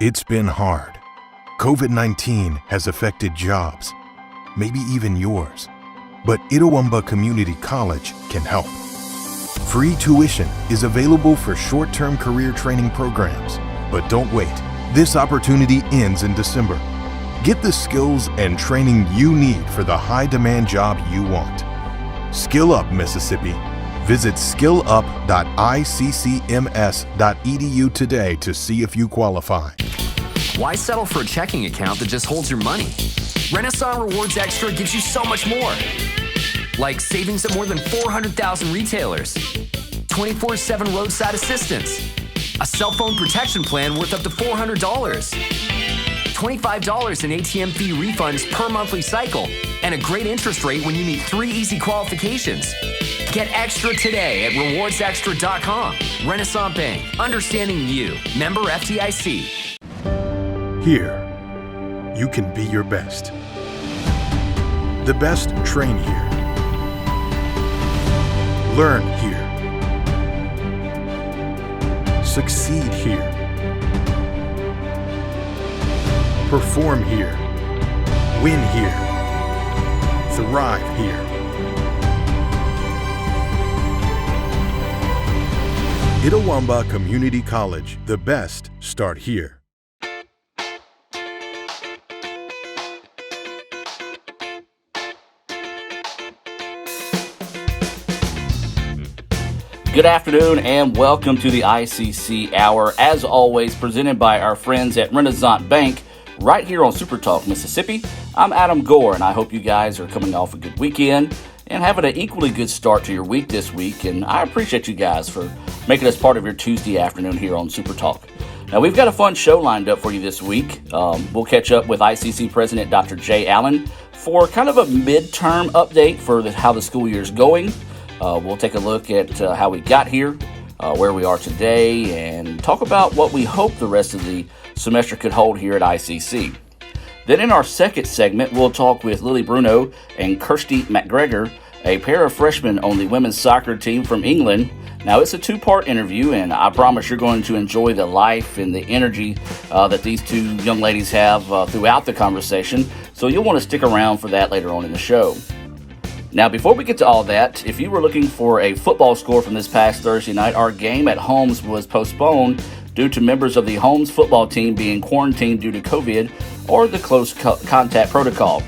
It's been hard. COVID-19 has affected jobs, maybe even yours. But Itawamba Community College can help. Free tuition is available for short-term career training programs. But don't wait. This opportunity ends in December. Get the skills and training you need for the high-demand job you want. Skill Up, Mississippi. Visit skillup.iccms.edu today to see if you qualify. Why settle for a checking account that just holds your money? Renasant Rewards Extra gives you so much more. Like savings at more than 400,000 retailers, 24/7 roadside assistance, a cell phone protection plan worth up to $400, $25 in ATM fee refunds per monthly cycle, and a great interest rate when you meet 3 easy qualifications. Get extra today at rewardsextra.com. Renasant Bank, understanding you. Member FDIC. Here, you can be your best. The best train here. Learn here. Succeed here. Perform here. Win here. Thrive here. Itawamba Community College. The best start here. Good afternoon and welcome to the ICC Hour, as always presented by our friends at Renasant Bank right here on SuperTalk Mississippi. I'm Adam Gore and I hope you guys are coming off a good weekend and having an equally good start to your week this week, and I appreciate you guys for making us part of your Tuesday afternoon here on SuperTalk. Now we've got a fun show lined up for you this week. We'll catch up with ICC President Dr. Jay Allen for kind of a midterm update for how the school year is going. We'll take a look at how we got here, where we are today, and talk about what we hope the rest of the semester could hold here at ICC. Then in our second segment, we'll talk with Lily Bruno and Kirsty McGregor, a pair of freshmen on the women's soccer team from England. Now, it's a 2-part interview, and I promise you're going to enjoy the life and the energy that these two young ladies have throughout the conversation, so you'll want to stick around for that later on in the show. Now, before we get to all that, if you were looking for a football score from this past Thursday night, our game at Holmes was postponed due to members of the Holmes football team being quarantined due to COVID or the close contact protocol.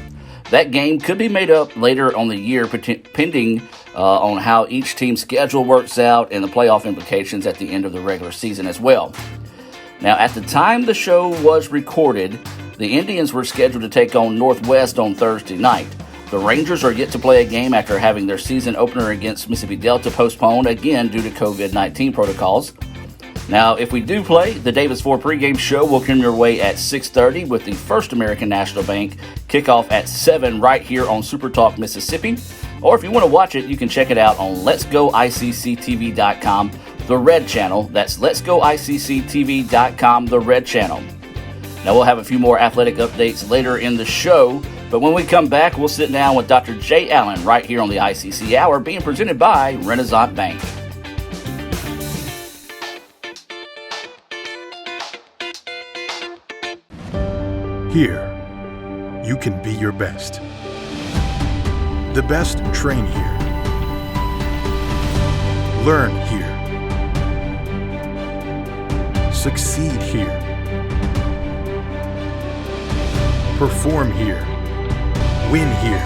That game could be made up later on the year, pending on how each team's schedule works out and the playoff implications at the end of the regular season as well. Now, at the time the show was recorded, the Indians were scheduled to take on Northwest on Thursday night. The Rangers are yet to play a game after having their season opener against Mississippi Delta postponed again due to COVID-19 protocols. Now, if we do play, the Davis Ford pregame show will come your way at 6:30 with the First American National Bank kickoff at 7 right here on SuperTalk Mississippi. Or if you want to watch it, you can check it out on letsgoicctv.com, the Red Channel. That's letsgoicctv.com, the Red Channel. Now, we'll have a few more athletic updates later in the show, but when we come back, we'll sit down with Dr. Jay Allen right here on the ICC Hour, being presented by Renasant Bank. Here, you can be your best. The best train here. Learn here. Succeed here. Perform here. Win here.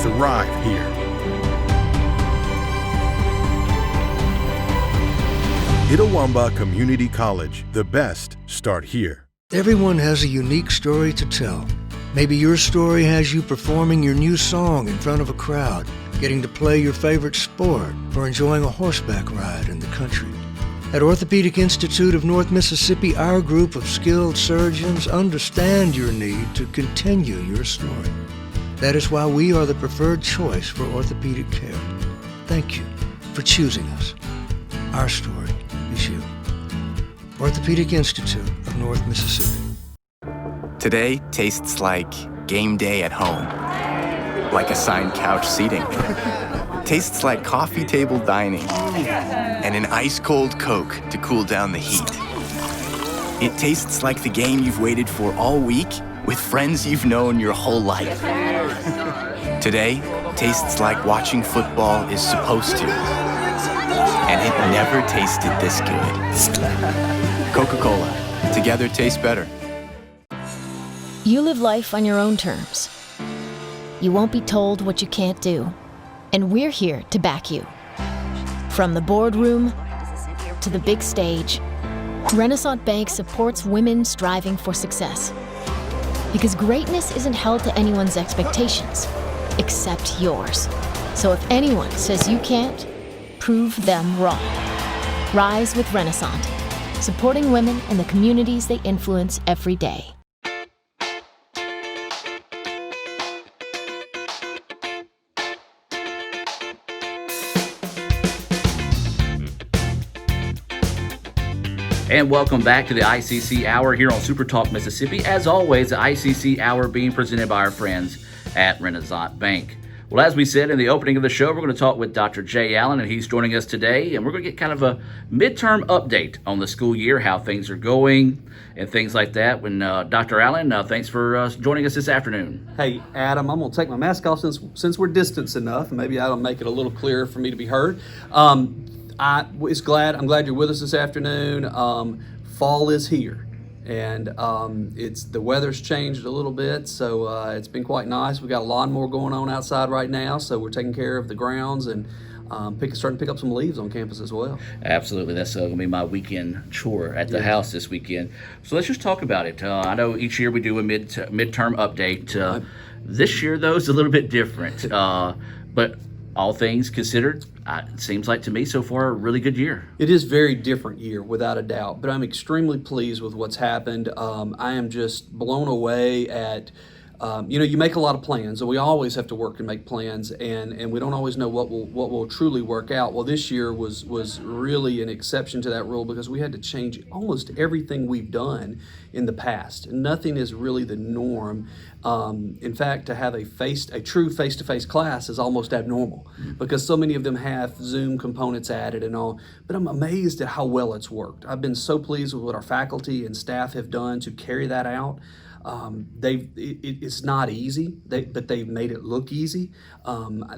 Thrive here. Itawamba Community College. The best start here. Everyone has a unique story to tell. Maybe your story has you performing your new song in front of a crowd, getting to play your favorite sport, or enjoying a horseback ride in the country. At Orthopedic Institute of North Mississippi, our group of skilled surgeons understand your need to continue your story. That is why we are the preferred choice for orthopedic care. Thank you for choosing us. Our story is you. Orthopedic Institute of North Mississippi. Today tastes like game day at home, like assigned couch seating. Tastes like coffee table dining and an ice-cold Coke to cool down the heat. It tastes like the game you've waited for all week with friends you've known your whole life. Today tastes like watching football is supposed to. And it never tasted this good. Coca-Cola. Together tastes better. You live life on your own terms. You won't be told what you can't do. And we're here to back you. From the boardroom to the big stage, Renasant Bank supports women striving for success. Because greatness isn't held to anyone's expectations, except yours. So if anyone says you can't, prove them wrong. Rise with Renasant, supporting women in the communities they influence every day. And welcome back to the ICC Hour here on SuperTalk Mississippi. As always, the ICC Hour being presented by our friends at Renasant Bank. Well, as we said in the opening of the show, we're going to talk with Dr. Jay Allen, and he's joining us today. And we're going to get kind of a midterm update on the school year, how things are going, and things like that. When Dr. Allen, thanks for joining us this afternoon. Hey, Adam, I'm going to take my mask off since we're distanced enough. Maybe that'll make it a little clearer for me to be heard. I'm glad you're with us this afternoon. Fall is here, and the weather's changed a little bit, so it's been quite nice. We got a lawnmower going on outside right now, so we're taking care of the grounds and starting to pick up some leaves on campus as well. Absolutely, that's going to be my weekend chore at the house this weekend. So let's just talk about it. I know each year we do a midterm update. This year, though, is a little bit different, but all things considered, it seems like to me so far a really good year. It is a very different year, without a doubt, but I'm extremely pleased with what's happened. I am just blown away at, you make a lot of plans, and we always have to work and make plans, and we don't always know what will truly work out. Well, this year was really an exception to that rule because we had to change almost everything we've done in the past. Nothing is really the norm. In fact, to have a true face-to-face class is almost abnormal because so many of them have Zoom components added and all. But I'm amazed at how well it's worked. I've been so pleased with what our faculty and staff have done to carry that out. It's not easy, but they've made it look easy.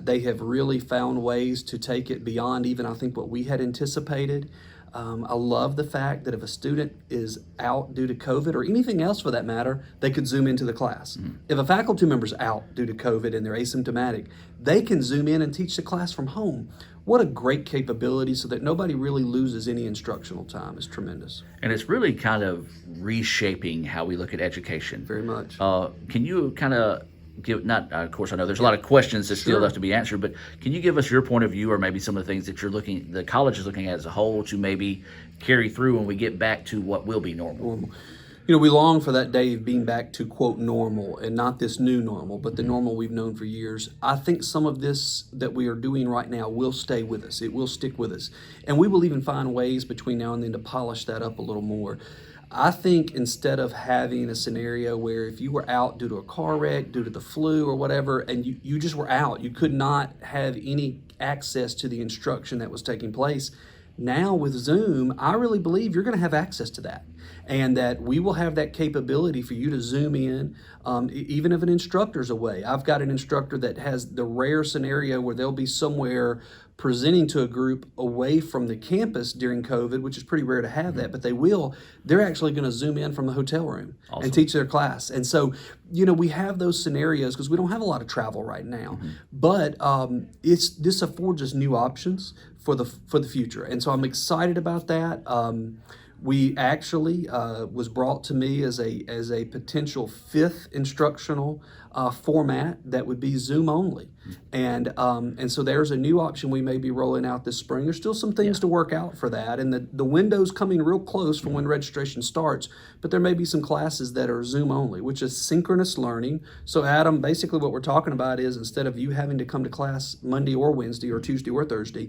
They have really found ways to take it beyond even, I think, what we had anticipated. I love the fact that if a student is out due to COVID or anything else for that matter, they could Zoom into the class. If a faculty member's out due to COVID and they're asymptomatic, they can Zoom in and teach the class from home. What a great capability so that nobody really loses any instructional time. It's tremendous. And it's really kind of reshaping how we look at education. Very much. Can you kind of of course, I know there's a lot of questions that still have to be answered, but can you give us your point of view or maybe some of the things that the college is looking at as a whole to maybe carry through when we get back to what will be normal? We long for that day of being back to, quote, normal, and not this new normal, but the normal we've known for years. I think some of this that we are doing right now will stay with us. It will stick with us. And we will even find ways between now and then to polish that up a little more. I think instead of having a scenario where if you were out due to a car wreck, due to the flu or whatever, and you just were out, you could not have any access to the instruction that was taking place. Now with Zoom, I really believe you're going to have access to that, and that we will have that capability for you to Zoom in, even if an instructor's away. I've got an instructor that has the rare scenario where they'll be somewhere presenting to a group away from the campus during COVID, which is pretty rare to have that, but they will. They're actually going to Zoom in from the hotel room and teach their class. And so, we have those scenarios because we don't have a lot of travel right now, but this affords us new options for the future. And so I'm excited about that. We actually was brought to me as a potential fifth instructional format that would be Zoom only, and so there's a new option we may be rolling out this spring. There's still some things to work out for that, and the window's coming real close from when registration starts. But there may be some classes that are Zoom only, which is synchronous learning. So Adam, basically what we're talking about is instead of you having to come to class Monday or Wednesday or Tuesday or Thursday,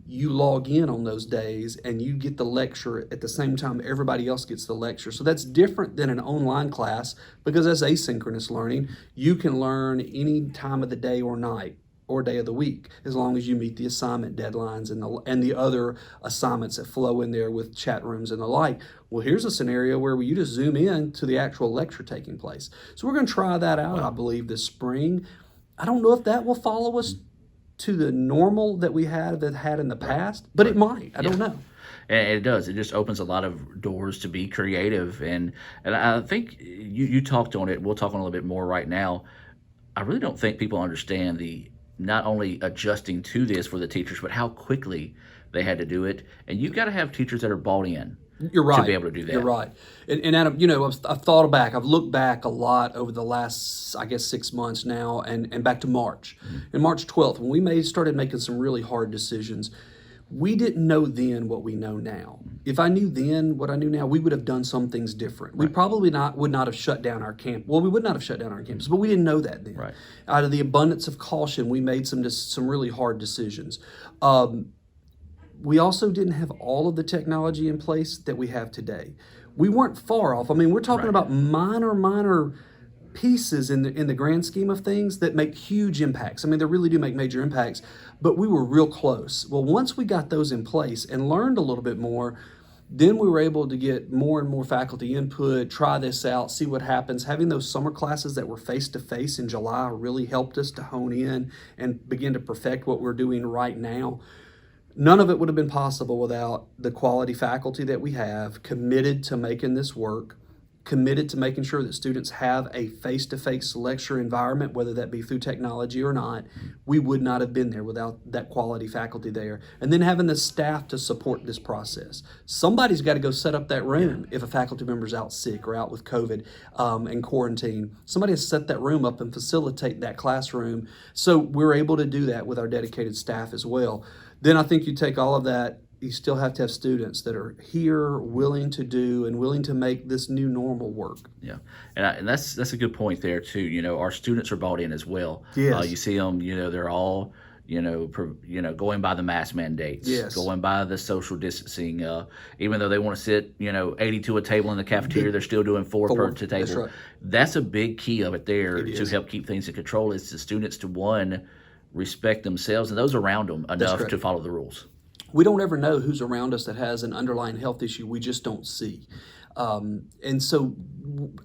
you log in on those days and you get the lecture at the same time everybody else gets the lecture. So that's different than an online class because that's asynchronous learning. You can learn any time of the day or night or day of the week, as long as you meet the assignment deadlines and the other assignments that flow in there with chat rooms and the like. Well, here's a scenario where you just zoom in to the actual lecture taking place. So we're going to try that out, I believe, this spring. I don't know if that will follow us to the normal that we had in the past, but it might. I don't know. And it does. It just opens a lot of doors to be creative. And I think you talked on it. We'll talk on it a little bit more right now. I really don't think people understand the not only adjusting to this for the teachers, but how quickly they had to do it. And you've got to have teachers that are bought in. You're right. To be able to do that. You're right. And Adam, I've looked back a lot over the last, I guess, 6 months now, and back to March. In March 12th, when we started making some really hard decisions, we didn't know then what we know now. If I knew then what I knew now, we would have done some things different. We probably would not have shut down our camp. Well, we would not have shut down our campus, but we didn't know that then. Right. Out of the abundance of caution, we made some really hard decisions. We also didn't have all of the technology in place that we have today. We weren't far off. I mean, we're talking about minor pieces in the grand scheme of things that make huge impacts. I mean, they really do make major impacts, but we were real close. Well, once we got those in place and learned a little bit more, then we were able to get more and more faculty input, try this out, see what happens. Having those summer classes that were face-to-face in July really helped us to hone in and begin to perfect what we're doing right now. None of it would have been possible without the quality faculty that we have, committed to making this work, committed to making sure that students have a face-to-face lecture environment, whether that be through technology or not. We would not have been there without that quality faculty there. And then having the staff to support this process. Somebody's got to go set up that room if a faculty member's out sick or out with COVID and quarantine. Somebody has to set that room up and facilitate that classroom. So we're able to do that with our dedicated staff as well. Then I think you take all of that, you still have to have students that are here, willing to do and willing to make this new normal work. Yeah, and that's a good point there too. You know, our students are bought in as well. Yes. You see them. You know, they're all going by the mask mandates, yes, going by the social distancing. Even though they want to sit 80 to a table in the cafeteria, they're still doing four per to table. That's right. That's a big key of it there to is. help keep things in control. Is the students to respect themselves and those around them enough to follow the rules. We don't ever know who's around us that has an underlying health issue we just don't see. And so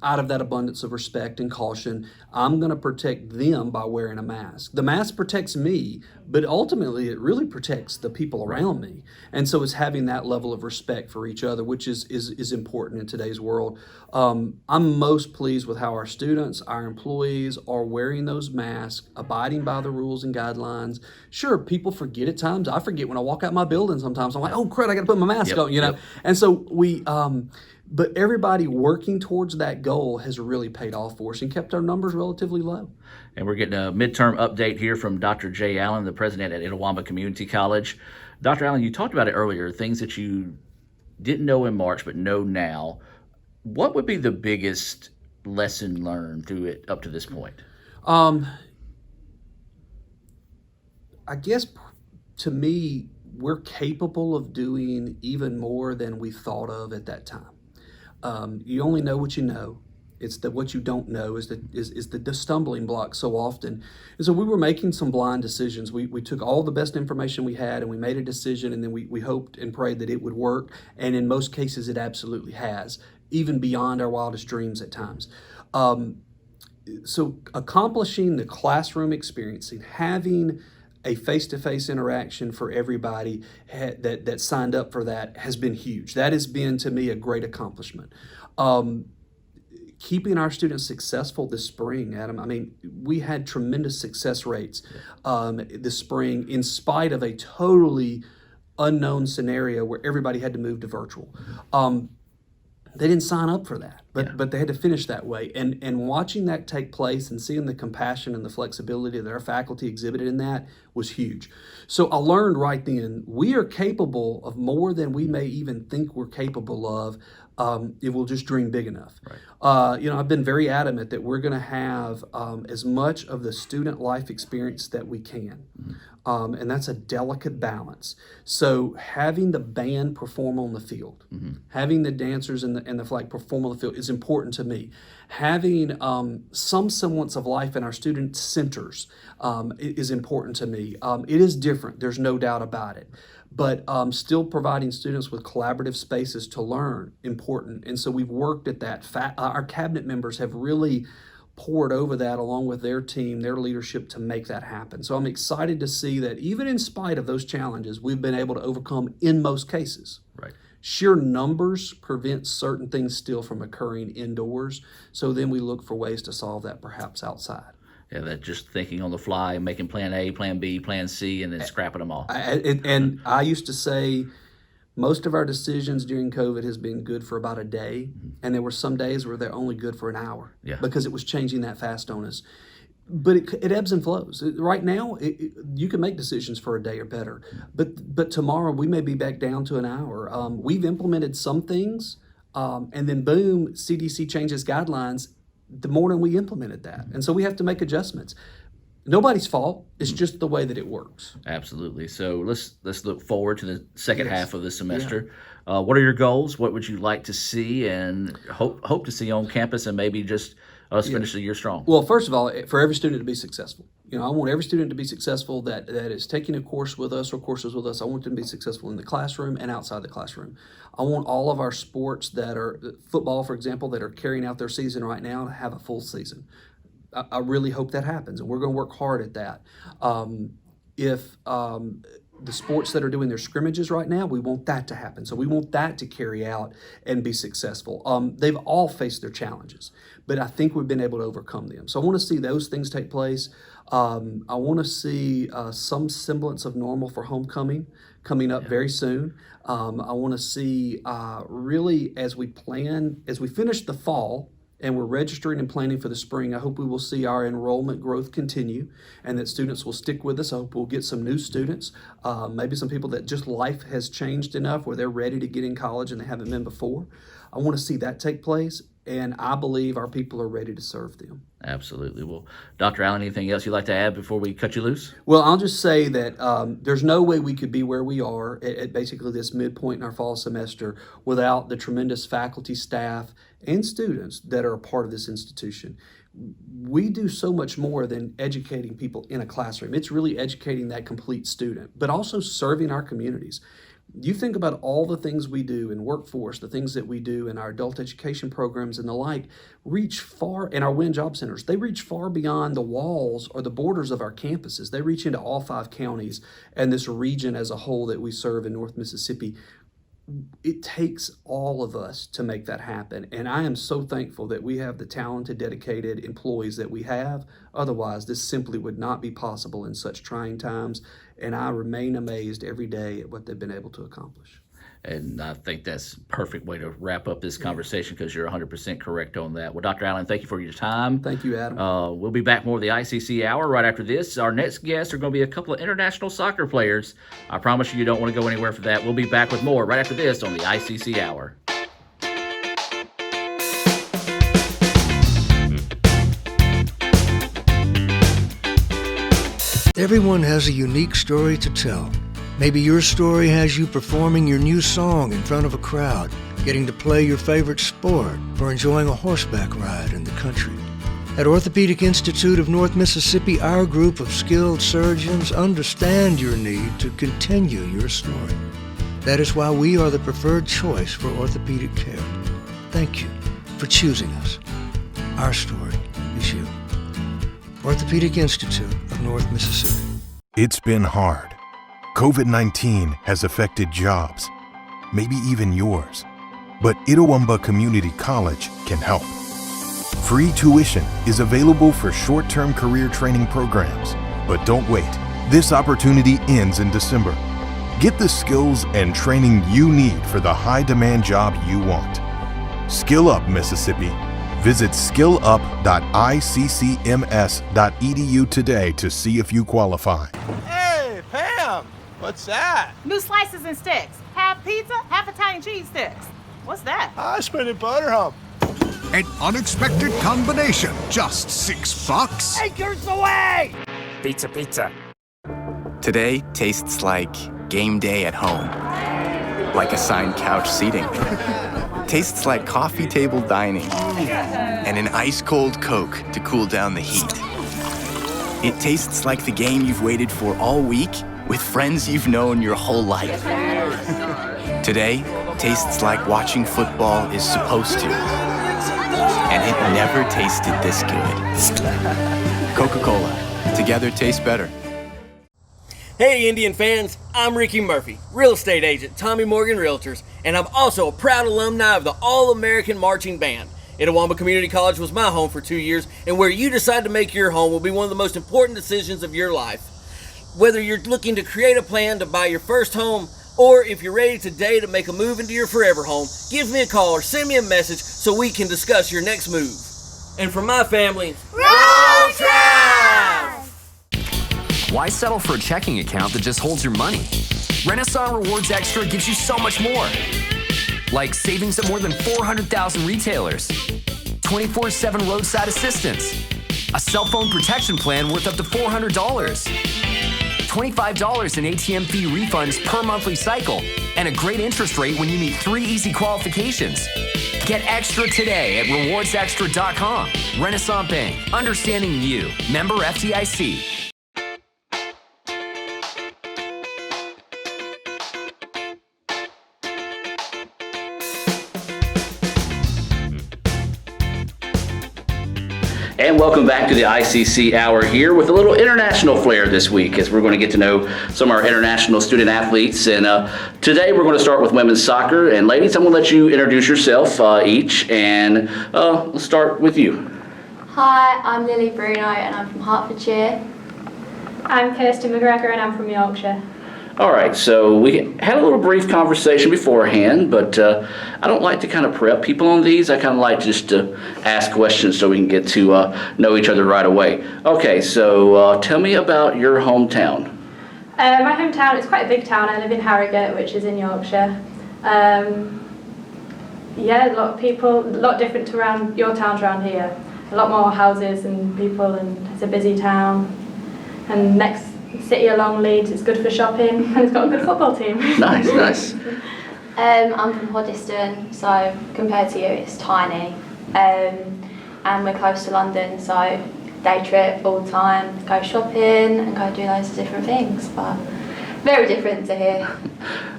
out of that abundance of respect and caution, I'm going to protect them by wearing a mask. The mask protects me, but ultimately it really protects the people around me. And so it's having that level of respect for each other, which is important in today's world. I'm most pleased with how our students, our employees are wearing those masks, abiding by the rules and guidelines. Sure, people forget at times. I forget when I walk out my building sometimes. I'm like, oh crap, I got to put my mask on, Yep. And so but everybody working towards that goal has really paid off for us and kept our numbers relatively low. And we're getting a midterm update here from Dr. Jay Allen, the president at Itawamba Community College. Dr. Allen, you talked about it earlier, things that you didn't know in March but know now. What would be the biggest lesson learned through it up to this point? I guess to me, we're capable of doing even more than we thought of at that time. You only know what you know. It's what you don't know is the stumbling block so often. And so we were making some blind decisions. We took all the best information we had and we made a decision, and then we hoped and prayed that it would work. And in most cases, it absolutely has, even beyond our wildest dreams at times. So accomplishing the classroom experience and having a face-to-face interaction for everybody that signed up for that has been huge. That has been, to me, a great accomplishment. Keeping our students successful this spring, Adam, I mean, we had tremendous success rates this spring in spite of a totally unknown scenario where everybody had to move to virtual. They didn't sign up for that, but they had to finish that way. And watching that take place and seeing the compassion and the flexibility that our faculty exhibited in that was huge. So I learned right then, we are capable of more than we may even think we're capable of if we'll just dream big enough. Right. I've been very adamant that we're going to have as much of the student life experience that we can. And that's a delicate balance. So having the band perform on the field, having the dancers and the flag perform on the field is important to me. Having some semblance of life in our student centers is important to me. It is different, there's no doubt about it. But still providing students with collaborative spaces to learn, important. And so we've worked at that. Our cabinet members have really poured over that along with their team, their leadership to make that happen. So I'm excited to see that even in spite of those challenges, we've been able to overcome in most cases. Right. Sheer numbers prevent certain things still from occurring indoors. So then we look for ways to solve that perhaps outside. Yeah, that just thinking on the fly, making plan A, plan B, plan C, and then scrapping them all. And I used to say, most of our decisions during COVID has been good for about a day, and there were some days where they're only good for an hour because it was changing that fast on us. But it ebbs and flows. Right now, you can make decisions for a day or better, but tomorrow we may be back down to an hour. We've implemented some things, and then boom, CDC changes guidelines the morning we implemented that, and so we have to make adjustments. Nobody's fault. It's just the way that it works. Absolutely. So let's look forward to the second half of the semester. Yeah. What are your goals? What would you like to see and hope to see on campus, and maybe just us finish the year strong? Well, first of all, for every student to be successful. I want every student to be successful that is taking a course with us or courses with us. I want them to be successful in the classroom and outside the classroom. I want all of our sports that are football, for example, that are carrying out their season right now to have a full season. I really hope that happens, and we're going to work hard at that. If the sports that are doing their scrimmages right now, we want that to happen. So we want that to carry out and be successful. They've all faced their challenges, but I think we've been able to overcome them. So I want to see those things take place. I want to see some semblance of normal for homecoming coming up very soon. I want to see really as we finish the fall, and we're registering and planning for the spring, I hope we will see our enrollment growth continue and that students will stick with us. I hope we'll get some new students, maybe some people that just life has changed enough where they're ready to get in college and they haven't been before. I want to see that take place, and I believe our people are ready to serve them. Absolutely. Well, Dr. Allen, anything else you'd like to add before we cut you loose? Well, I'll just say that there's no way we could be where we are at basically this midpoint in our fall semester without the tremendous faculty, staff, and students that are a part of this institution. We do so much more than educating people in a classroom. It's really educating that complete student, but also serving our communities. You think about all the things we do in workforce, the things that we do in our adult education programs and the like, reach far, in our WIN job centers, they reach far beyond the walls or the borders of our campuses. They reach into all 5 counties and this region as a whole that we serve in North Mississippi. It takes all of us to make that happen. And I am so thankful that we have the talented, dedicated employees that we have. Otherwise, this simply would not be possible in such trying times. And I remain amazed every day at what they've been able to accomplish. And I think that's a perfect way to wrap up this conversation, because you're 100% correct on that. Well, Dr. Allen, thank you for your time. Thank you, Adam. We'll be back more of the ICC Hour right after this. Our next guests are going to be a couple of international soccer players. I promise you don't want to go anywhere for that. We'll be back with more right after this on the ICC Hour. Everyone has a unique story to tell. Maybe your story has you performing your new song in front of a crowd, getting to play your favorite sport, or enjoying a horseback ride in the country. At Orthopedic Institute of North Mississippi, our group of skilled surgeons understand your need to continue your story. That is why we are the preferred choice for orthopedic care. Thank you for choosing us. Our story is you. Orthopedic Institute of North Mississippi. It's been hard. COVID-19 has affected jobs, maybe even yours. But Itawamba Community College can help. Free tuition is available for short-term career training programs. But don't wait. This opportunity ends in December. Get the skills and training you need for the high-demand job you want. Skill Up Mississippi. Visit skillup.iccms.edu today to see if you qualify. Hey, Pam! What's that? New slices and sticks. Half pizza, half Italian cheese sticks. What's that? I spent a butter hump. An unexpected combination. Just $6. Acres away! Pizza, pizza. Today tastes like game day at home, like assigned couch seating. Tastes like coffee table dining and an ice-cold Coke to cool down the heat. It tastes like the game you've waited for all week with friends you've known your whole life. Today tastes like watching football is supposed to, and it never tasted this good. Coca-Cola, together tastes better. Hey Indian fans, I'm Ricky Murphy, real estate agent, Tommy Morgan Realtors, and I'm also a proud alumni of the All-American Marching Band. Itawamba Community College was my home for 2 years, and where you decide to make your home will be one of the most important decisions of your life. Whether you're looking to create a plan to buy your first home, or if you're ready today to make a move into your forever home, give me a call or send me a message so we can discuss your next move. And for my family, Roll Tide! Why settle for a checking account that just holds your money? Renasant Rewards Extra gives you so much more. Like savings at more than 400,000 retailers, 24/7 roadside assistance, a cell phone protection plan worth up to $400, $25 in ATM fee refunds per monthly cycle, and a great interest rate when you meet 3 easy qualifications. Get extra today at rewardsextra.com. Renasant Bank, understanding you. Member FDIC. And welcome back to the ICC Hour here with a little international flair this week as we're going to get to know some of our international student athletes. And today we're going to start with women's soccer. And ladies, I'm going to let you introduce yourself each. And let's start with you. Hi, I'm Lily Bruno and I'm from Hertfordshire. I'm Kirsty McGregor and I'm from Yorkshire. All right, so we had a little brief conversation beforehand, but I don't like to kind of prep people on these. I kind of like just to ask questions so we can get to know each other right away. Okay, so tell me about your hometown. My hometown is quite a big town. I live in Harrogate, which is in Yorkshire. Yeah, a lot of people, a lot different to around your towns around here. A lot more houses and people, and it's a busy town. And next city along Leeds, it's good for shopping, and it's got a good football team. Nice, nice. I'm from Hoddesdon, so compared to you, it's tiny. And we're close to London, so day trip all the time, go shopping and go do loads of different things, but very different to here.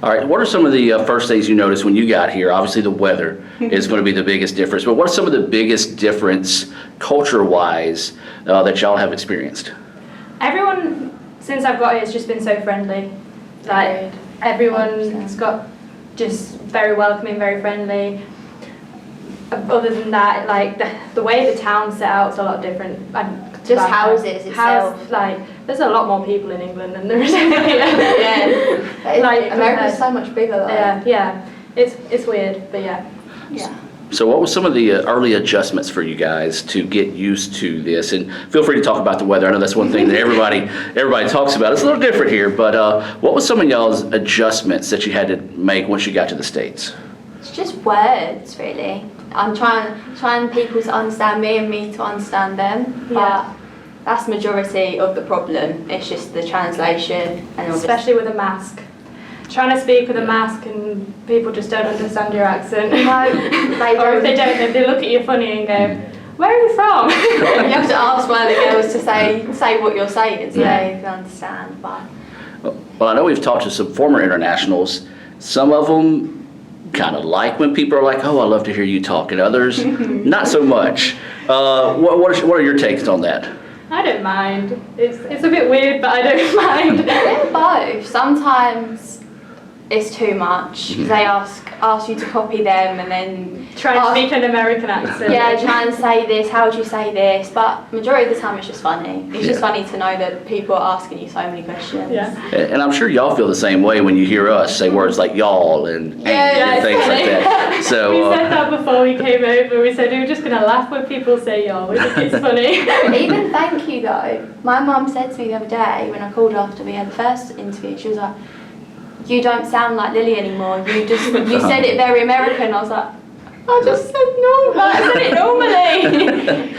All right, what are some of the first things you noticed when you got here? Obviously the weather is going to be the biggest difference, but what are some of the biggest difference culture-wise that y'all have experienced? Everyone, since I've got here, has just been so friendly. Like, everyone's got just very welcoming, very friendly. Other than that, like the way the town's set out is a lot different. Just houses itself. Like, there's a lot more people in England than there is here. Yeah. Like, America's so much bigger though. Yeah. It's weird, but yeah. Yeah. So what was some of the early adjustments for you guys to get used to this? And feel free to talk about the weather. I know that's one thing that everybody talks about. It's a little different here, but what was some of y'all's adjustments that you had to make once you got to the States? It's just words, really. I'm trying people to understand me and me to understand them, but that's majority of the problem. It's just the translation and all especially with a mask. Trying to speak with a mask and people just don't understand your accent. No, they or if they don't, they look at you funny and go, "Where are you from?" You have to ask one of the girls to say what you're saying so they can understand. But well, I know we've talked to some former internationals. Some of them kind of like when people are like, "Oh, I love to hear you talk," and others not so much. What are your takes on that? I don't mind. It's a bit weird, but I don't mind. They're both. Sometimes it's too much. They ask you to copy them and then try to speak an American accent. Yeah, try and say this, how would you say this? But majority of the time it's just funny. It's just funny to know that people are asking you so many questions. Yeah. And I'm sure y'all feel the same way when you hear us say words like y'all and ain't and things like that. So we said that before we came over. We said we were just going to laugh when people say y'all. We think it's funny. Even thank you though. My mum said to me the other day when I called after we had the first interview, she was like, "You don't sound like Lily anymore. You said it very American." I was like, "I just said normal. I said it normally."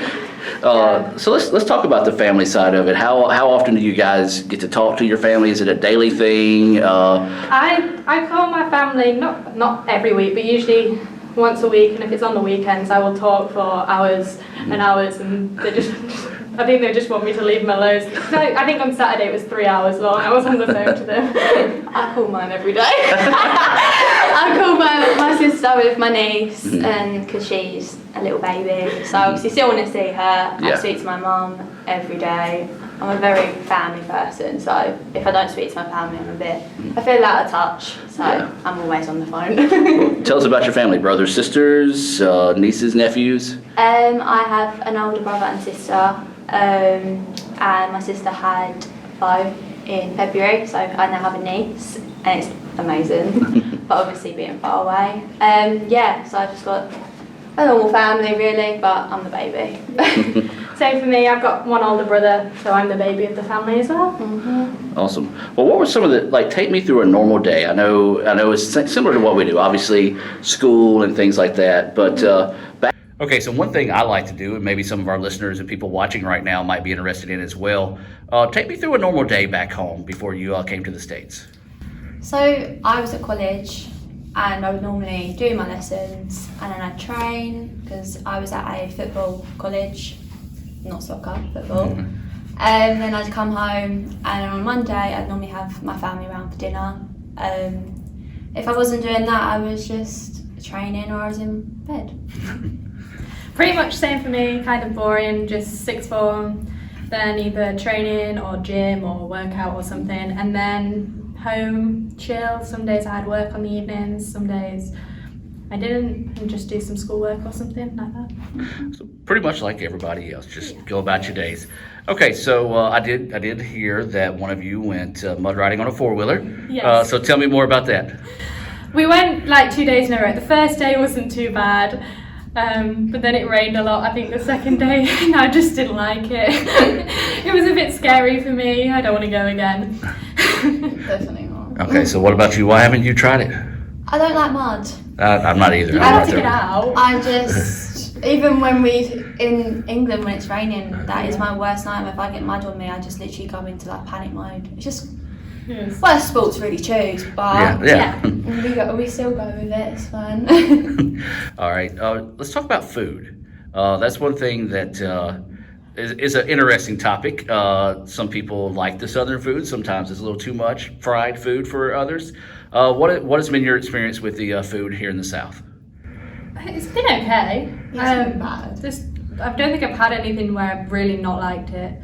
So let's talk about the family side of it. How often do you guys get to talk to your family? Is it a daily thing? I call my family not every week, but usually once a week, and if it's on the weekends, I will talk for hours and hours, and they just. I think they just want me to leave them alone. So I think on Saturday it was 3 hours long. I was on the phone to them. I call mine every day. I call my sister with my niece, and because she's a little baby, so obviously still want to see her. I speak to my mum every day. I'm a very family person, so if I don't speak to my family, I feel out of touch. So I'm always on the phone. Well, tell us about your family: brothers, sisters, nieces, nephews. I have an older brother and sister. And my sister had 5 in February, so I now have a niece, and it's amazing. But obviously being far away, so I've just got a normal family really, but I'm the baby. Same for me. I've got one older brother, so I'm the baby of the family as well. Awesome. Well, what were some of the take me through a normal day? I know it's similar to what we do, obviously school and things like that, but Okay, so one thing I like to do, and maybe some of our listeners and people watching right now might be interested in as well, take me through a normal day back home before you came to the States. So I was at college, and I would normally do my lessons, and then I'd train, because I was at a football college, not soccer, football. And then I'd come home, and on Monday I'd normally have my family around for dinner. If I wasn't doing that, I was just training or I was in bed. Pretty much same for me, kind of boring, just sixth form, then either training or gym or workout or something, and then home, chill. Some days I had work on the evenings, some days I didn't, and just do some schoolwork or something like that. So pretty much like everybody else, just go about your days. Okay, so I did hear that one of you went mud riding on a four-wheeler. Yes. So tell me more about that. We went like 2 days in a row. The first day wasn't too bad. But then it rained a lot. I think the second day, I just didn't like it. It was a bit scary for me. I don't want to go again. Definitely not. Okay, so what about you? Why haven't you tried it? I don't like mud. I'm not either. I have to get out. I just, even when in England when it's raining, that is my worst nightmare. If I get mud on me, I just literally go into like panic mode. It's just, worst sport to really choose, but we still go with it, it's fun. All right, let's talk about food. That's one thing that is an interesting topic. Some people like the Southern food. Sometimes it's a little too much fried food for others. What has been your experience with the food here in the South? It's been okay. It's been bad. I don't think I've had anything where I've really not liked it.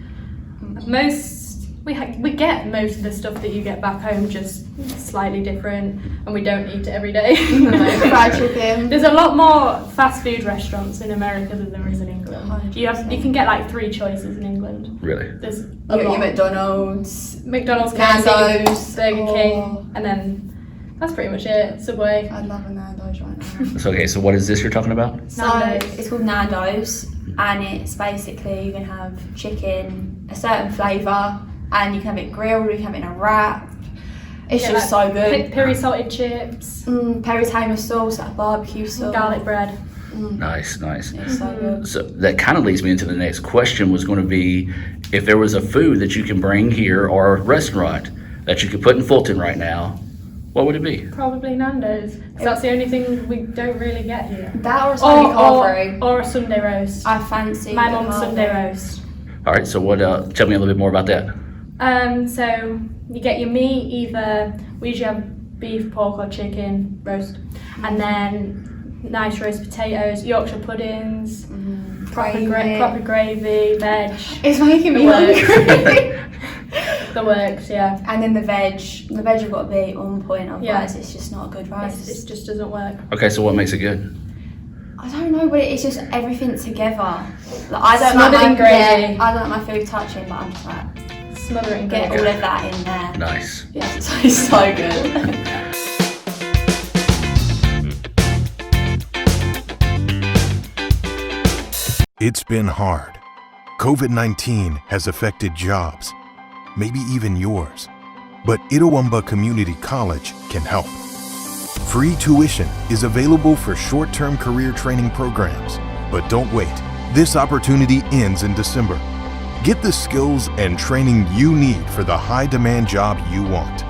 We get most of the stuff that you get back home, just slightly different, and we don't eat it every day. Fried chicken. There's a lot more fast food restaurants in America than there is in England. You can get like 3 choices in England. Really? There's your McDonald's, KFC, Burger King, and then that's pretty much it. Subway. I'd love a Nando's right now. Okay, so what is this you're talking about? So it's called Nando's, and it's basically you can have chicken, a certain flavour, and you can have it grilled, or you can have it in a wrap. It's just so good. Peri salted chips. Peri tamer sauce, that barbecue sauce. Garlic bread. Nice. It's so good. So that kind of leads me into the next question, was going to be, if there was a food that you can bring here or a restaurant that you could put in Fulton right now, what would it be? Probably Nando's, because that's the only thing we don't really get here. That or something or a Sunday roast. I fancy my mum's Sunday roast. All right, so what? Tell me a little bit more about that. So you get your meat, either we usually have beef, pork or chicken roast, and then nice roast potatoes, Yorkshire puddings, proper gravy, veg. It's making me hungry. The works, yeah. And then the veg have got to be on point, otherwise it's just not a good rice. It just doesn't work. Okay, so what makes it good? I don't know, but it's just everything together. Like, I don't like my food touching, but I'm just like, smother it and get all of that in there. Nice. Yeah, it tastes so good. It's been hard. COVID-19 has affected jobs, maybe even yours. But Itawamba Community College can help. Free tuition is available for short-term career training programs. But don't wait. This opportunity ends in December. Get the skills and training you need for the high-demand job you want.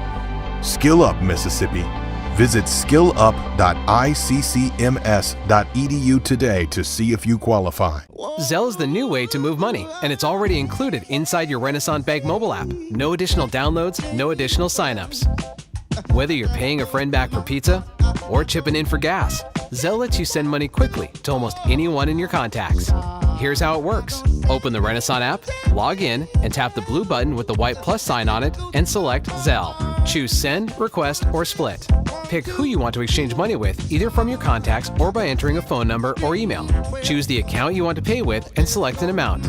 Skill Up Mississippi. Visit skillup.iccms.edu today to see if you qualify. Zelle is the new way to move money, and it's already included inside your Renasant Bank mobile app. No additional downloads, no additional signups. Whether you're paying a friend back for pizza or chipping in for gas, Zelle lets you send money quickly to almost anyone in your contacts. Here's how it works. Open the Renasant app, log in, and tap the blue button with the white plus sign on it and select Zelle. Choose Send, Request, or Split. Pick who you want to exchange money with, either from your contacts or by entering a phone number or email. Choose the account you want to pay with and select an amount.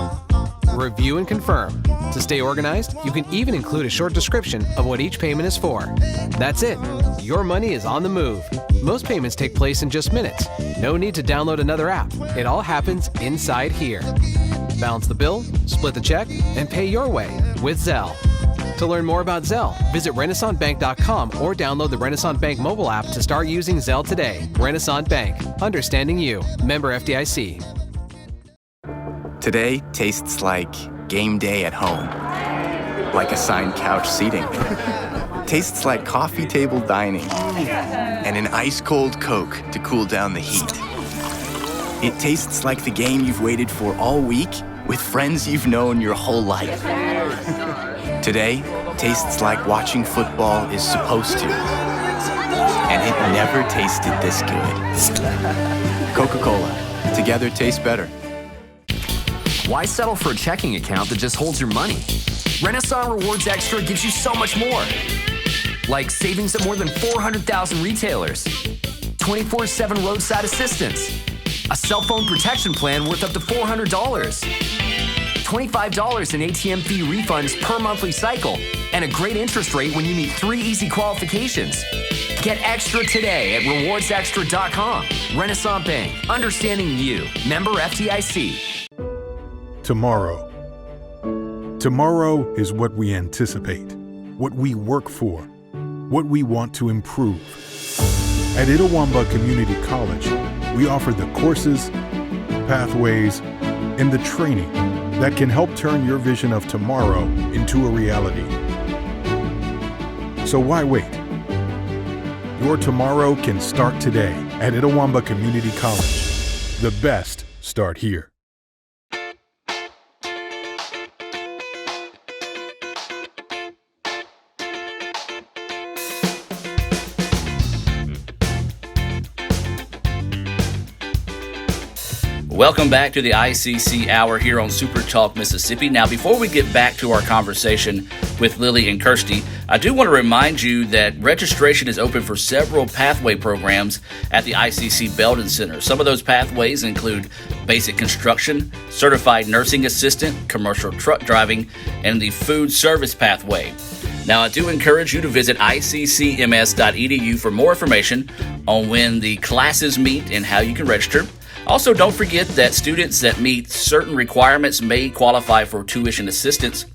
Review and confirm. To stay organized, you can even include a short description of what each payment is for. That's it. Your money is on the move. Most payments take place in just minutes. No need to download another app. It all happens inside here. Balance the bill, split the check, and pay your way with Zelle. To learn more about Zelle, visit RenasantBank.com or download the Renasant Bank mobile app to start using Zelle today. Renasant Bank. Understanding you. Member FDIC. Today tastes like game day at home. Like assigned couch seating. Tastes like coffee table dining. And an ice-cold Coke to cool down the heat. It tastes like the game you've waited for all week with friends you've known your whole life. Today tastes like watching football is supposed to. And it never tasted this good. Coca-Cola. Together tastes better. Why settle for a checking account that just holds your money? Renasant Rewards Extra gives you so much more. Like savings at more than 400,000 retailers, 24/7 roadside assistance, a cell phone protection plan worth up to $400, $25 in ATM fee refunds per monthly cycle, and a great interest rate when you meet 3 easy qualifications. Get extra today at rewardsextra.com. Renasant Bank, understanding you. Member FDIC. Tomorrow. Tomorrow is what we anticipate, what we work for, what we want to improve. At Itawamba Community College, we offer the courses, pathways, and the training that can help turn your vision of tomorrow into a reality. So why wait? Your tomorrow can start today at Itawamba Community College. The best start here. Welcome back to the ICC Hour here on SuperTalk Mississippi. Now, before we get back to our conversation with Lily and Kirsty, I do want to remind you that registration is open for several pathway programs at the ICC Belden Center. Some of those pathways include basic construction, certified nursing assistant, commercial truck driving, and the food service pathway. Now, I do encourage you to visit iccms.edu for more information on when the classes meet and how you can register. Also, don't forget that students that meet certain requirements may qualify for tuition assistance,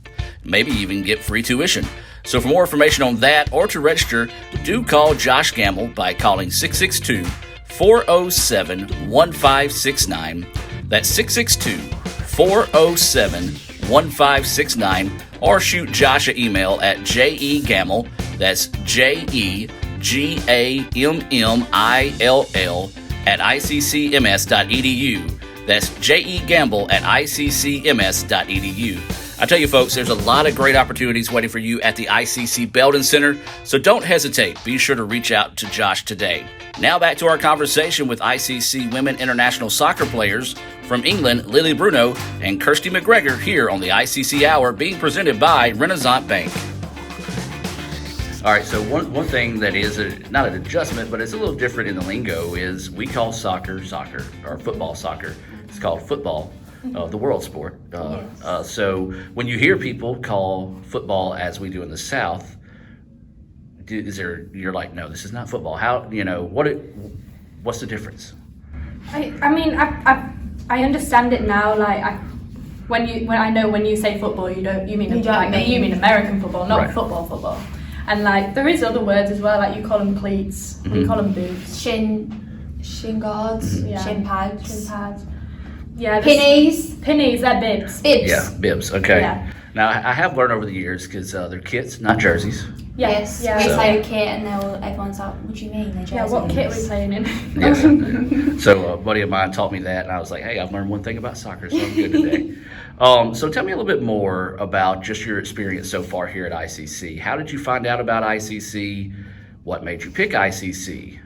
maybe even get free tuition. So for more information on that or to register, do call Josh Gamble by calling 662-407-1569. That's 662-407-1569, or shoot Josh an email at jegammill, that's JEGAMMILL, at iccms.edu. That's jegamble at iccms.edu. I tell you folks, there's a lot of great opportunities waiting for you at the ICC Belden Center, so don't hesitate. Be sure to reach out to Josh today. Now back to our conversation with ICC Women International Soccer players from England, Lily Bruno and Kirsty McGregor, here on the ICC Hour, being presented by Renasant Bank. All right, so one thing that is not an adjustment, but it's a little different in the lingo is we call soccer, or football soccer. It's called football, the world sport. So when you hear people call football as we do in the South, you're like, no, this is not football. How, what's the difference? I mean, I understand it now. Like when you say football, you mean American football, not right. football. And like there is other words as well, like you call them cleats, we call them boots, Shin guards, shin pads. Yeah, Pennies. Pennies, they're bibs. Bibs. Yeah, bibs. Okay. Yeah. Now I have learned over the years because they're kits, not jerseys. Yes. Yeah. We So- say kit, and everyone's like, "What do you mean? They're jerseys?" Yeah, what kit are we playing in? Yes. So a buddy of mine taught me that, and I was like, hey, I've learned one thing about soccer, so I'm good today. So tell me a little bit more about just your experience so far here at ICC. How did you find out about ICC? What made you pick ICC?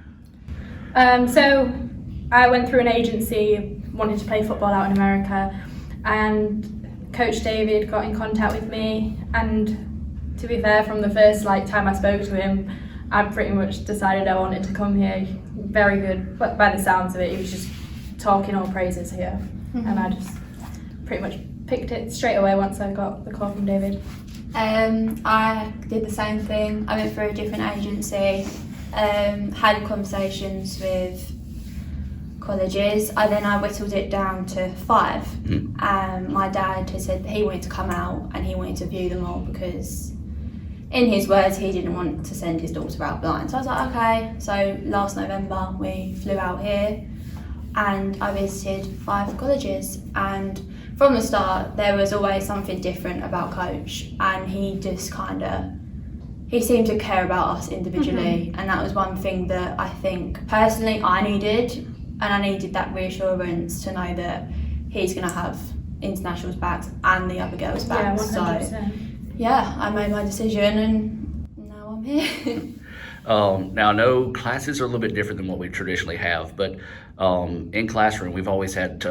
So I went through an agency, wanted to play football out in America, and Coach David got in contact with me, and to be fair, from the first time I spoke to him, I pretty much decided I wanted to come here. Very good, but by the sounds of it, he was just talking all praises here, and I just pretty much picked it straight away once I got the call from David. I did the same thing. I went through a different agency, had conversations with colleges, and then I whittled it down to 5. My dad had said that he wanted to come out and he wanted to view them all because, in his words, he didn't want to send his daughter out blind. So I was like, okay. So last November we flew out here and I visited 5 colleges, and from the start there was always something different about Coach, and he just he seemed to care about us individually, and that was one thing that I think personally I needed, and I needed that reassurance to know that he's going to have internationals back and the other girls back. Yeah, 100%. So yeah, I made my decision and now I'm here. Now, I know classes are a little bit different than what we traditionally have, but in classroom, we've always had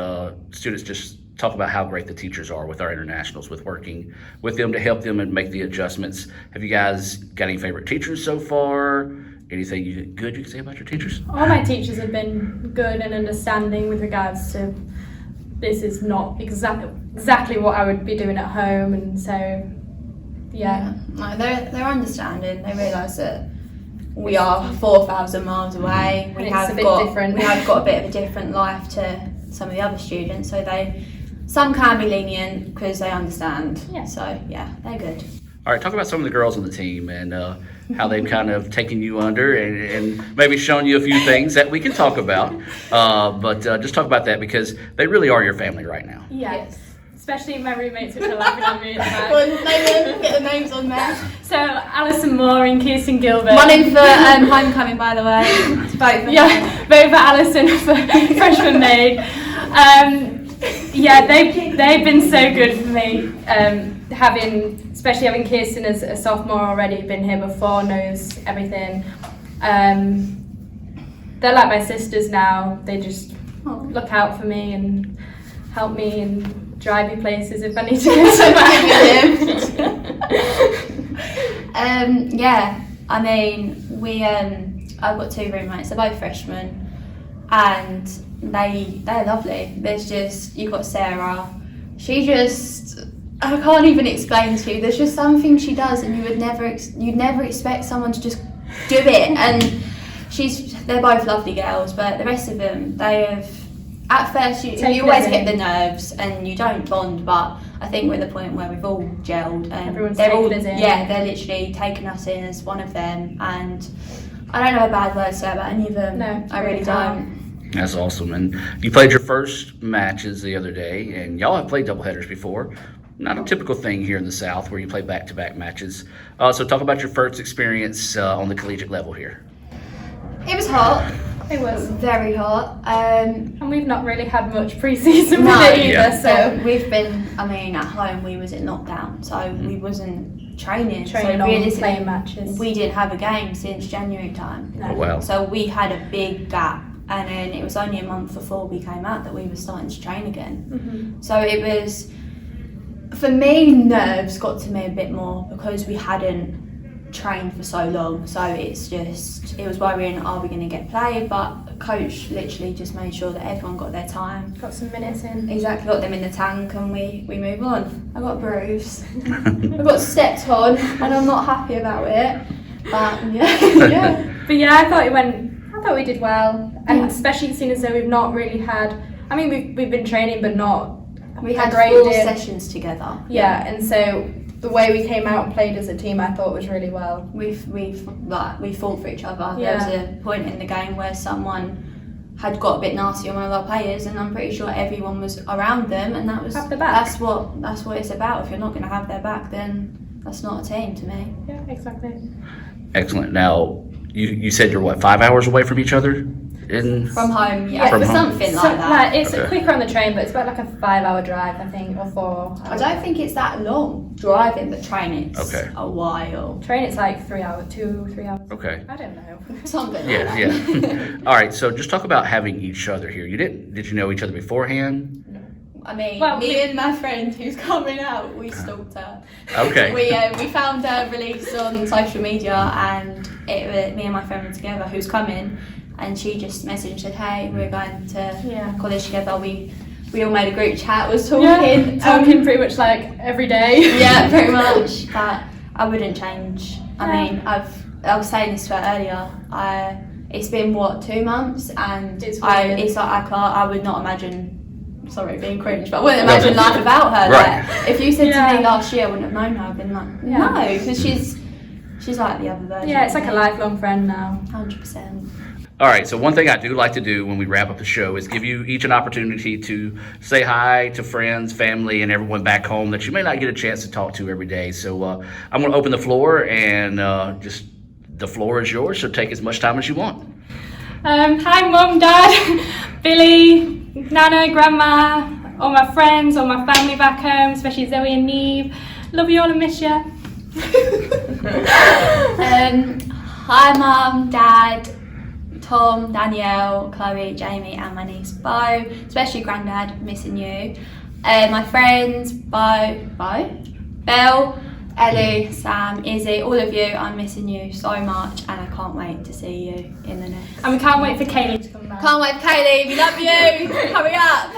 students just talk about how great the teachers are with our internationals, with working with them to help them and make the adjustments. Have you guys got any favorite teachers so far? Anything good you can say about your teachers? All my teachers have been good and understanding with regards to this is not exactly what I would be doing at home, and so yeah. No, they're understanding. They realise that we are 4,000 miles away. We have got a bit of a different life to some of the other students, so some can be lenient because they understand. Yeah. So yeah, they're good. All right, talk about some of the girls on the team and how they've kind of taken you under and maybe shown you a few things that we can talk about. But just talk about that because they really are your family right now. Yeah. Yes. Especially my roommates, which are laughing at me in the back. Get the names on there. So Alison Moore and Kirsten Gilbert. One in for homecoming, by the way. Both. Yeah, both for Alison for freshman maid. Yeah, they've been so good for me. Especially having Kirsten as a sophomore already, been here before, knows everything. They're like my sisters now. They just look out for me and help me and drive me places if I need to go somewhere. Yeah, I mean, I've got 2 roommates. They're both freshmen, and they're lovely. You've got Sarah. I can't even explain to you. There's just something she does, and you'd never expect someone to just do it. And they're both lovely girls, but the rest of them, they have. At first, you always get the nerves and you don't bond, but I think we're at the point where we've all gelled and everyone's they're literally taking us in as one of them, and I don't have a bad word to say about any of them. No, I really don't. That's awesome. And you played your first matches the other day, and y'all have played doubleheaders before. Not a typical thing here in the South where you play back-to-back matches. So talk about your first experience on the collegiate level here. It was hot. It was very hot. And we've not really had much pre-season with it either. So we've been, at home we was in lockdown, so we wasn't training so realistically playing matches. We didn't have a game since January time. No. Oh, wow. So we had a big gap, and then it was only a month before we came out that we were starting to train again. Mm-hmm. So it was, for me, nerves got to me a bit more because we hadn't trained for so long, so it was worrying, are we going to get played? But Coach literally just made sure that everyone got their time, got some minutes in, exactly, got them in the tank, and we move on. I got a bruise. I got stepped on and I'm not happy about it, but yeah. But yeah, I thought we did well, and especially seeing as though we've not really had, we've been training but not we had 4 sessions together. Yeah, and so the way we came out and played as a team, I thought was really well. We fought for each other. Yeah. There was a point in the game where someone had got a bit nasty on one of our players, and I'm pretty sure everyone was around them, and Have their back. that's what it's about. If you're not going to have their back, then that's not a team to me. Yeah, exactly. Excellent. Now, you said you're, 5 hours away from each other? From home, yeah, From for home. something like that. It's Okay. quicker on the train, but it's about like a 5-hour drive, I think, or 4. I don't think it's that long driving, but train it's Okay. a while. Train it's like 3 hours, 2-3 hours. Okay. I don't know. Something. Yeah, yeah. All right, so just talk about having each other here. Did you know each other beforehand? I mean, Well, me and my friend who's coming out, we stalked her. Okay. We found her release on social media, and me and my friend were together, who's coming, and she just messaged and said, "Hey, we're going to college together." We all made a group chat, was talking, talking pretty much like every day. Yeah, pretty much. But I wouldn't change. I mean, I was saying this to her earlier. It's been 2 months, and It's I would not imagine. Sorry, being cringe, but I wouldn't imagine life without her. Right. Like, if you said to me last year I wouldn't have known her, I'd been like, Yeah. no, because she's like the other version. Yeah, it's like a lifelong friend now. 100%. All right, so one thing I do like to do when we wrap up the show is give you each an opportunity to say hi to friends, family, and everyone back home that you may not get a chance to talk to every day. So I'm going to open the floor, and the floor is yours, so take as much time as you want. Hi, Mum, Dad, Billy, Nana, Grandma, all my friends, all my family back home, especially Zoe and Neve. Love you all and miss you. Hi, Mum, Dad, Tom, Danielle, Chloe, Jamie, and my niece Bo, especially Grandad, missing you. My friends, Belle, Ellie, Sam, Izzy, all of you, I'm missing you so much, and I can't wait to see you in the next. And we can't wait for Kaylee to come back. Can't wait for Kaylee, we love you! Hurry up!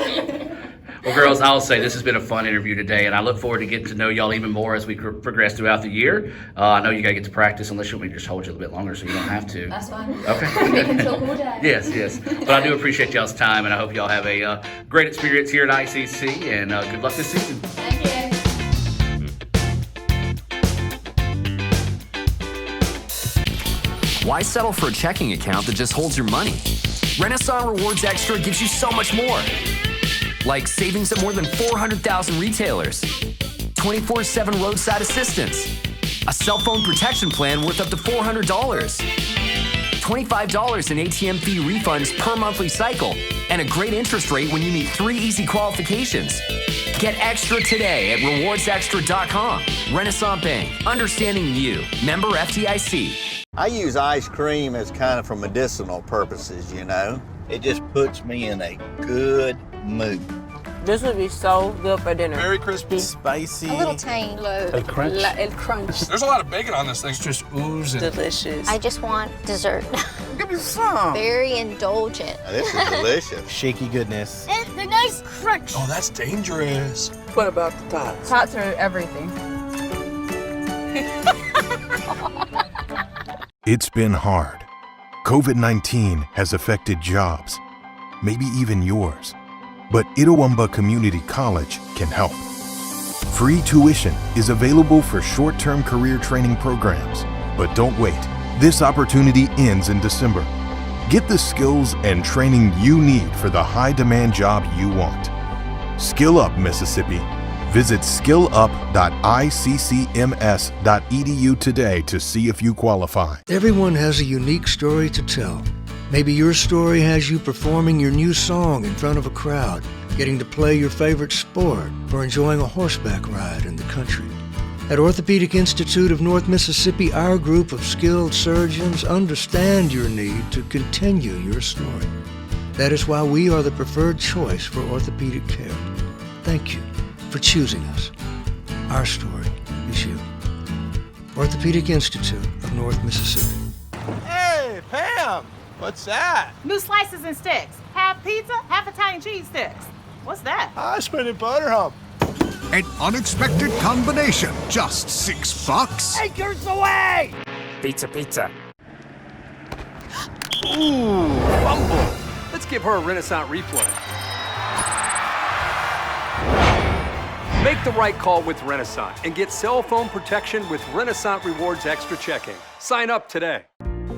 Well, girls, I'll say this has been a fun interview today, and I look forward to getting to know y'all even more as we progress throughout the year. I know you got to get to practice, unless you want me to just hold you a little bit longer so you don't have to. That's fine. Okay. We can talk all day. Yes. But I do appreciate y'all's time, and I hope y'all have a great experience here at ICC, and good luck this season. Thank you. Why settle for a checking account that just holds your money? Renasant Rewards Extra gives you so much more. Like savings at more than 400,000 retailers, 24/7 roadside assistance, a cell phone protection plan worth up to $400, $25 in ATM fee refunds per monthly cycle, and a great interest rate when you meet 3 easy qualifications. Get extra today at rewardsextra.com. Renasant Bank, understanding you. Member FDIC. I use ice cream as kind of for medicinal purposes, you know. It just puts me in a good mood. This would be so good for dinner. Very crispy. Spicy. A little tang. A crunch. El crunch. There's a lot of bacon on this thing. It's just oozing. Delicious. I just want dessert. Give me some. Very indulgent. Now, this is delicious. Shaky goodness. And the nice crunch. Oh, that's dangerous. What about the tots? Tots are everything. It's been hard. COVID-19 has affected jobs, maybe even yours. But Itawamba Community College can help. Free tuition is available for short-term career training programs. But don't wait. This opportunity ends in December. Get the skills and training you need for the high-demand job you want. Skill Up Mississippi. Visit skillup.iccms.edu today to see if you qualify. Everyone has a unique story to tell. Maybe your story has you performing your new song in front of a crowd, getting to play your favorite sport, or enjoying a horseback ride in the country. At Orthopedic Institute of North Mississippi, our group of skilled surgeons understand your need to continue your story. That is why we are the preferred choice for orthopedic care. Thank you for choosing us. Our story is you. Orthopedic Institute of North Mississippi. Hey, Pam! What's that? New slices and sticks. Half pizza, half Italian cheese sticks. What's that? Ice cream and butter hump. An unexpected combination. Just $6. Acres away! Pizza. Ooh, fumble. Let's give her a Renasant replay. Make the right call with Renasant and get cell phone protection with Renasant Rewards Extra Checking. Sign up today.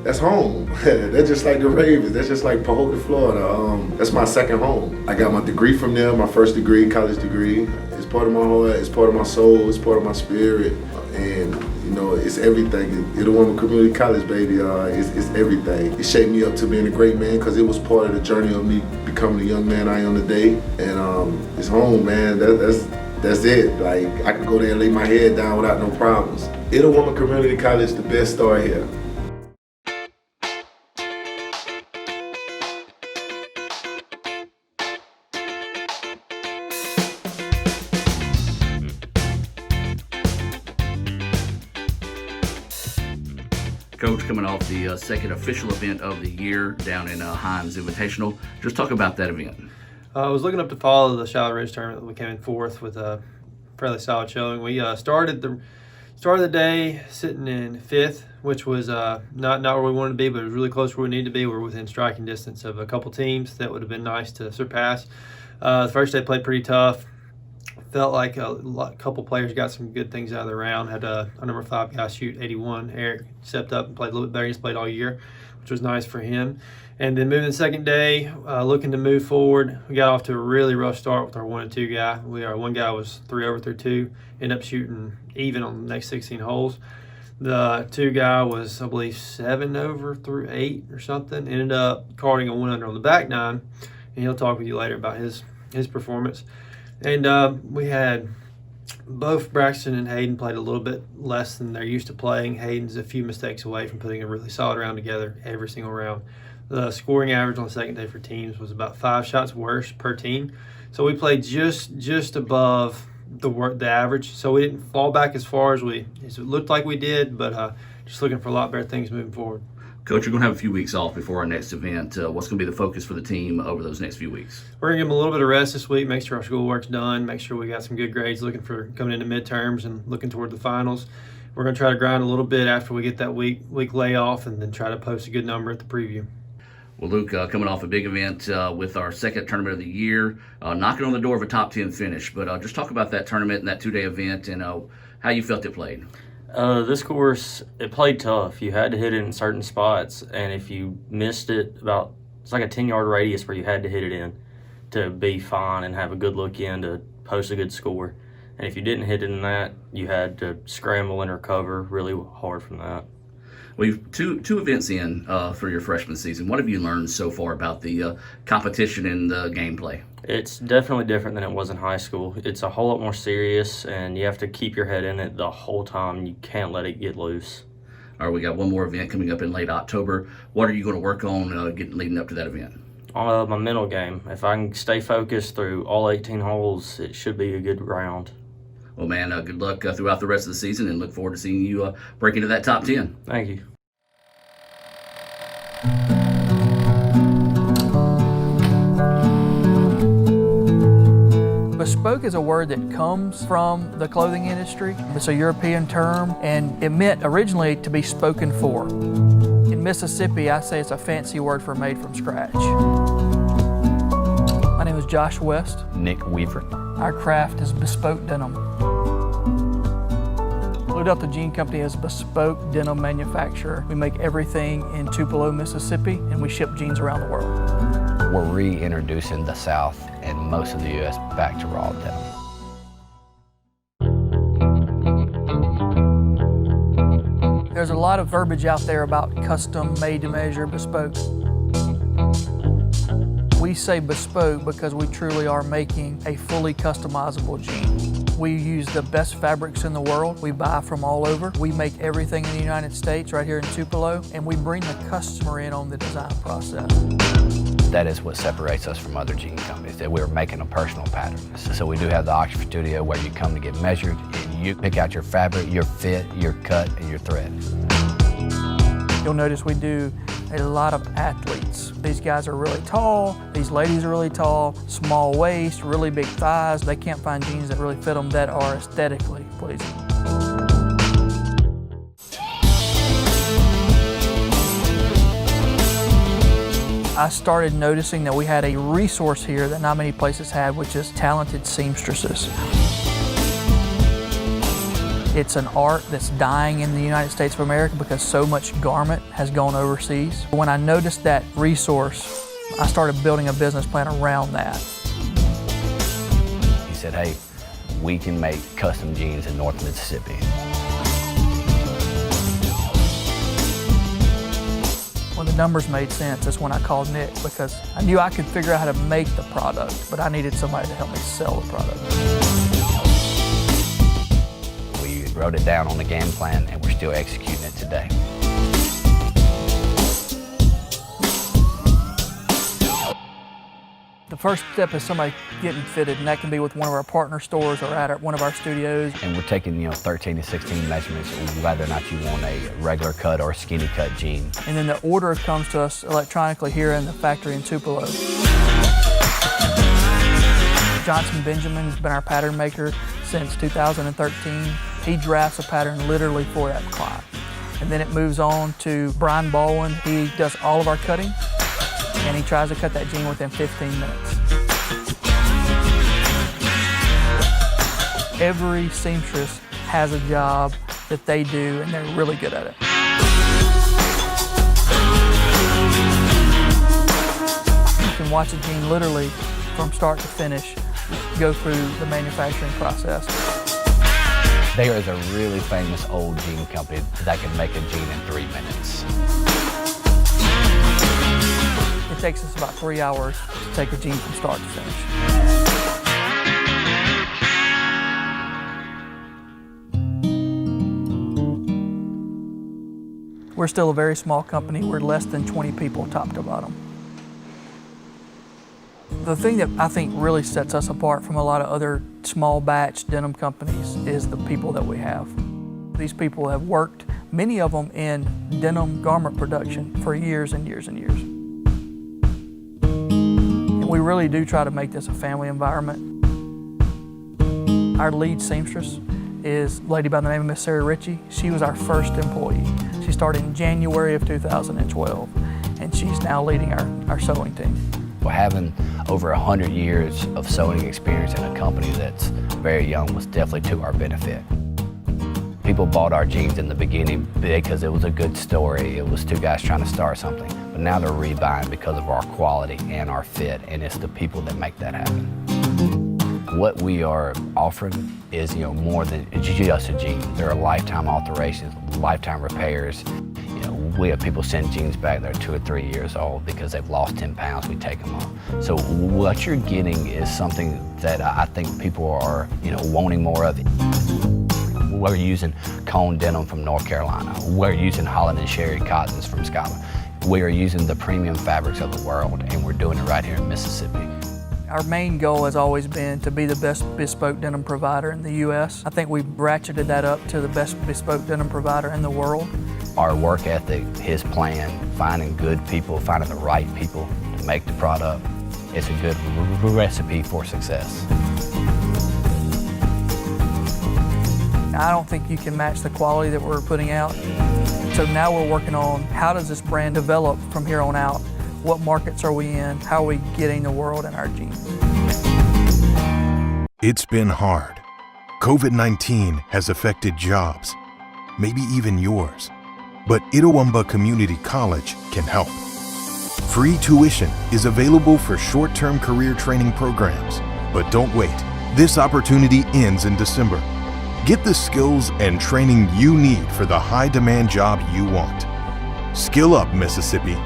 that's home. That's just like the Ravens. That's just like Pahokee, Florida. That's my second home. I got my degree from there, my first degree, college degree. It's part of my heart, it's part of my soul, it's part of my spirit. And you know, it's everything. Itawamba Community College, baby, it's everything. It shaped me up to being a great man because it was part of the journey of me becoming the young man I am today. And it's home, man. That's it. Like, I could go there and lay my head down without no problems. Itawamba Community College, the best start here. Coach, coming off the second official event of the year down in Hines Invitational, just talk about that event. I was looking up to follow the Shallow Ridge tournament. We came in fourth with a fairly solid showing. We started the day sitting in fifth, which was not where we wanted to be, but it was really close where we needed to be. We were within striking distance of a couple teams that would have been nice to surpass. The first day played pretty tough. Felt like a couple players got some good things out of the round. Had a number 5 guy shoot 81. Eric stepped up and played a little bit better. He's played all year, which was nice for him. And then moving the second day, looking to move forward. We got off to a really rough start with our 1 and 2 guy. Our one guy was 3 over through 2, ended up shooting even on the next 16 holes. The 2 guy was, I believe, 7 over through 8 or something. Ended up carding a 1 under on the back 9, and he'll talk with you later about his performance. And we had both Braxton and Hayden played a little bit less than they're used to playing. Hayden's a few mistakes away from putting a really solid round together every single round. The scoring average on the second day for teams was about 5 shots worse per team. So we played just above the average. So we didn't fall back as far as it looked like we did, but just looking for a lot better things moving forward. Coach, you're going to have a few weeks off before our next event. What's going to be the focus for the team over those next few weeks? We're going to give them a little bit of rest this week, make sure our schoolwork's done, make sure we got some good grades looking for coming into midterms and looking toward the finals. We're going to try to grind a little bit after we get that week layoff and then try to post a good number at the preview. Well, Luke, coming off a big event with our second tournament of the year, knocking on the door of a top 10 finish. But just talk about that tournament and that 2-day event and how you felt it played. This course, it played tough. You had to hit it in certain spots, and if you missed it it's like a 10-yard radius where you had to hit it in to be fine and have a good look in to post a good score. And if you didn't hit it in that, you had to scramble and recover really hard from that. Well, you've two events in for your freshman season. What have you learned so far about the competition and the gameplay? It's definitely different than it was in high school. It's a whole lot more serious, and you have to keep your head in it the whole time. You can't let it get loose. All right, we got one more event coming up in late October. What are you going to work on leading up to that event? My mental game. If I can stay focused through all 18 holes, it should be a good round. Well, man, good luck throughout the rest of the season, and look forward to seeing you break into that top 10. Thank you. Bespoke is a word that comes from the clothing industry. It's a European term, and it meant originally to be spoken for. In Mississippi, I say it's a fancy word for made from scratch. My name is Josh West. Nick Weaver. Our craft is bespoke denim. Blue Delta Jean Company is a bespoke denim manufacturer. We make everything in Tupelo, Mississippi, and we ship jeans around the world. We're reintroducing the South and most of the U.S. back to raw denim. There's a lot of verbiage out there about custom, made to measure, bespoke. We say bespoke because we truly are making a fully customizable jean. We use the best fabrics in the world. We buy from all over. We make everything in the United States right here in Tupelo, and we bring the customer in on the design process. That is what separates us from other jean companies, that we're making a personal pattern. So we do have the Oxford Studio where you come to get measured, and you pick out your fabric, your fit, your cut, and your thread. You'll notice we do a lot of athletes. These guys are really tall, these ladies are really tall, small waist, really big thighs. They can't find jeans that really fit them that are aesthetically pleasing. I started noticing that we had a resource here that not many places had, which is talented seamstresses. It's an art that's dying in the United States of America because so much garment has gone overseas. When I noticed that resource, I started building a business plan around that. He said, hey, we can make custom jeans in North Mississippi. When the numbers made sense, that's when I called Nick, because I knew I could figure out how to make the product, but I needed somebody to help me sell the product. We wrote it down on the game plan, and we're still executing it today. The first step is somebody getting fitted, and that can be with one of our partner stores or at one of our studios. And we're taking, 13 to 16 measurements, whether or not you want a regular cut or a skinny cut jean. And then the order comes to us electronically here in the factory in Tupelo. Johnson Benjamin has been our pattern maker since 2013. He drafts a pattern literally for that client. And then it moves on to Brian Baldwin. He does all of our cutting, and he tries to cut that jean within 15 minutes. Every seamstress has a job that they do, and they're really good at it. You can watch a jean literally from start to finish go through the manufacturing process. There is a really famous old jean company that can make a jean in 3 minutes. It takes us about 3 hours to take a jean from start to finish. We're still a very small company. We're less than 20 people top to bottom. The thing that I think really sets us apart from a lot of other small batch denim companies is the people that we have. These people have worked, many of them in denim garment production for years and years and years. And we really do try to make this a family environment. Our lead seamstress is a lady by the name of Miss Sarah Ritchie. She was our first employee. She started in January of 2012, and she's now leading our sewing team. Well, having over 100 years of sewing experience in a company that's very young was definitely to our benefit. People bought our jeans in the beginning because it was a good story. It was two guys trying to start something. But now they're rebuying because of our quality and our fit, and it's the people that make that happen. What we are offering is, more than just a jean. There are lifetime alterations, lifetime repairs. We have people send jeans back that are 2 or 3 years old because they've lost 10 pounds, we take them off. So what you're getting is something that I think people are, wanting more of. We're using cone denim from North Carolina. We're using Holland and Sherry cottons from Scotland. We are using the premium fabrics of the world, and we're doing it right here in Mississippi. Our main goal has always been to be the best bespoke denim provider in the U.S. I think we've ratcheted that up to the best bespoke denim provider in the world. Our work ethic, his plan, finding good people, finding the right people to make the product, it's a good recipe for success. I don't think you can match the quality that we're putting out. So now we're working on how does this brand develop from here on out? What markets are we in? How are we getting the world in our jeans? It's been hard. COVID-19 has affected jobs, maybe even yours. But Itawamba Community College can help. Free tuition is available for short-term career training programs. But don't wait. This opportunity ends in December. Get the skills and training you need for the high-demand job you want. Skill Up, Mississippi.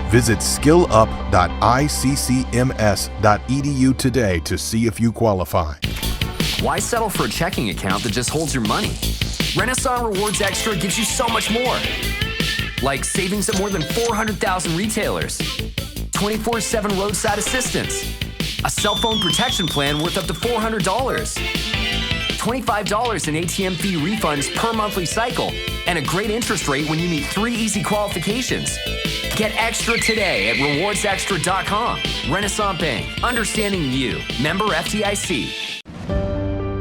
Visit skillup.iccms.edu today to see if you qualify. Why settle for a checking account that just holds your money? Renasant Rewards Extra gives you so much more. Like savings at more than 400,000 retailers, 24/7 roadside assistance, a cell phone protection plan worth up to $400, $25 in ATM fee refunds per monthly cycle, and a great interest rate when you meet 3 easy qualifications. Get extra today at rewardsextra.com. Renasant Bank, understanding you. Member FDIC.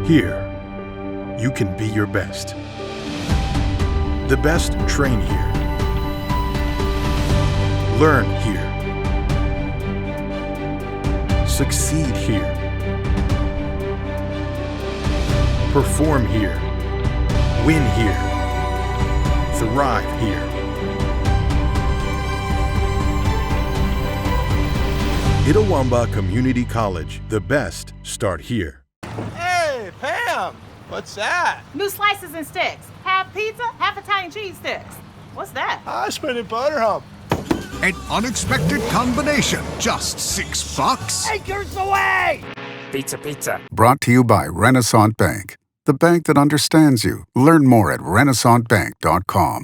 Here, you can be your best. The best train here. Learn here. Succeed here. Perform here. Win here. Thrive here. Itawamba Community College. The best start here. Hey, Pam! What's that? New slices and sticks. Half pizza, half Italian cheese sticks. What's that? I spinning butter hump. An unexpected combination. Just $6. Acres away! Pizza, pizza. Brought to you by Renasant Bank, the bank that understands you. Learn more at RenasantBank.com.